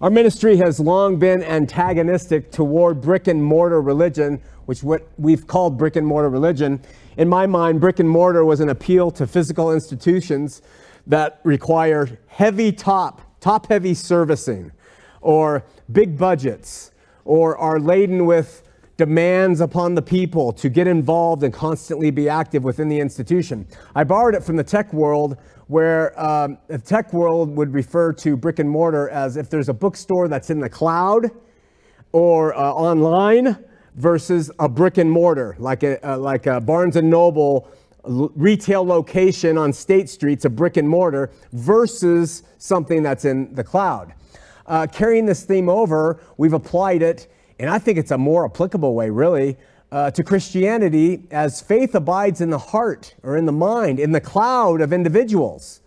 Our ministry has long been antagonistic toward brick and mortar religion, which what we've called brick and mortar religion. In my mind, brick and mortar was an appeal to physical institutions that require top-heavy servicing, or big budgets, or are laden with demands upon the people to get involved and constantly be active within the institution. I borrowed it from the tech world, where the tech world would refer to brick and mortar as if there's a bookstore that's in the cloud or online versus a brick and mortar, like a Barnes and Noble retail location on State Street's a brick and mortar versus something that's in the cloud. Carrying this theme over, we've applied it, and I think it's a more applicable way, really, to Christianity, as faith abides in the heart or in the mind, in the cloud of individuals,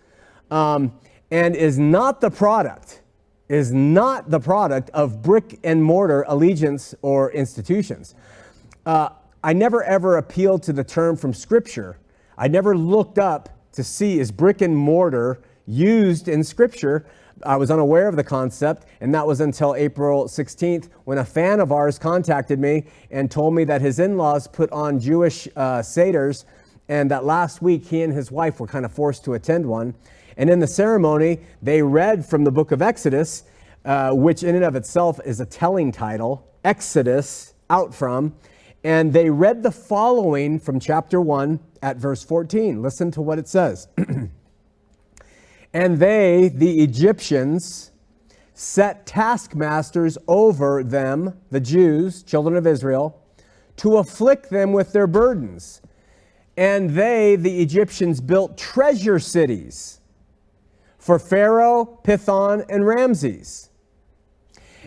and is not the product of brick and mortar allegiance or institutions. I never ever appealed to the term from Scripture. I never looked up to see, is brick and mortar used in Scripture? I was unaware of the concept, and that was until April 16th when a fan of ours contacted me and told me that his in-laws put on Jewish seders, and that last week he and his wife were kind of forced to attend one. And in the ceremony, they read from the book of Exodus, which in and of itself is a telling title, Exodus, out from, and they read the following from chapter 1 at verse 14. Listen to what it says. And they, the Egyptians, set taskmasters over them, the Jews, children of Israel, to afflict them with their burdens. And they, the Egyptians, built treasure cities for Pharaoh, Pithon, and Ramses.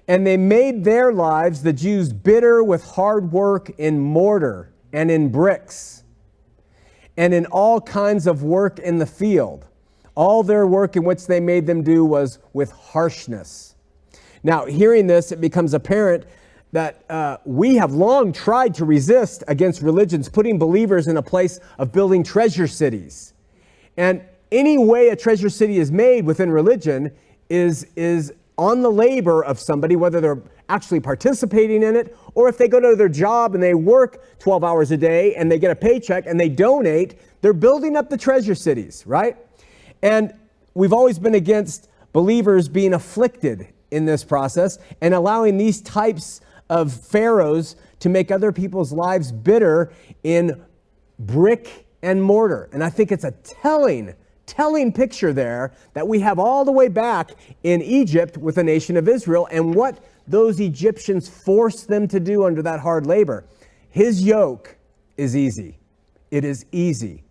And they made their lives, the Jews, bitter with hard work in mortar and in bricks and in all kinds of work in the field. All their work in which they made them do was with harshness. Now, hearing this, it becomes apparent that we have long tried to resist against religions putting believers in a place of building treasure cities. And any way a treasure city is made within religion is on the labor of somebody, whether they're actually participating in it or if they go to their job and they work 12 hours a day and they get a paycheck and they donate, they're building up the treasure cities, right? And we've always been against believers being afflicted in this process and allowing these types of pharaohs to make other people's lives bitter in brick and mortar. And I think it's a telling picture there that we have all the way back in Egypt with the nation of Israel and what those Egyptians forced them to do under that hard labor. His yoke is easy. It is easy.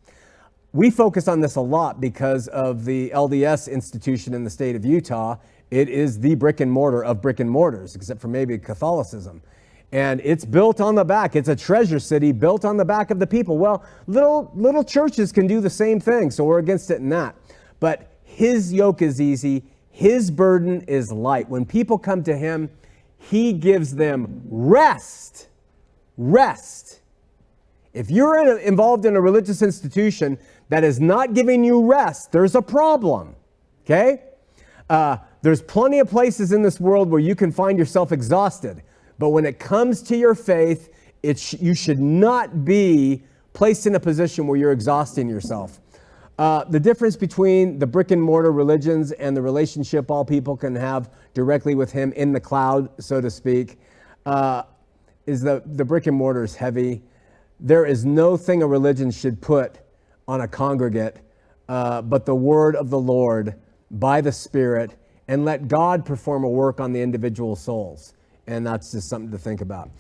We focus on this a lot because of the LDS institution in the state of Utah. It is the brick and mortar of brick and mortars, except for maybe Catholicism. And it's built on the back. It's a treasure city built on the back of the people. Well, little churches can do the same thing, so we're against it in that. But his yoke is easy. His burden is light. When people come to him, he gives them rest. Rest. If you're involved in a religious institution that is not giving you rest, there's a problem, okay? There's plenty of places in this world where you can find yourself exhausted. But when it comes to your faith, you should not be placed in a position where you're exhausting yourself. The difference between the brick and mortar religions and the relationship all people can have directly with him in the cloud, so to speak, is the brick and mortar is heavy. There is no thing a religion should put on a congregate but the word of the Lord by the Spirit, and let God perform a work on the individual souls. And that's just something to think about.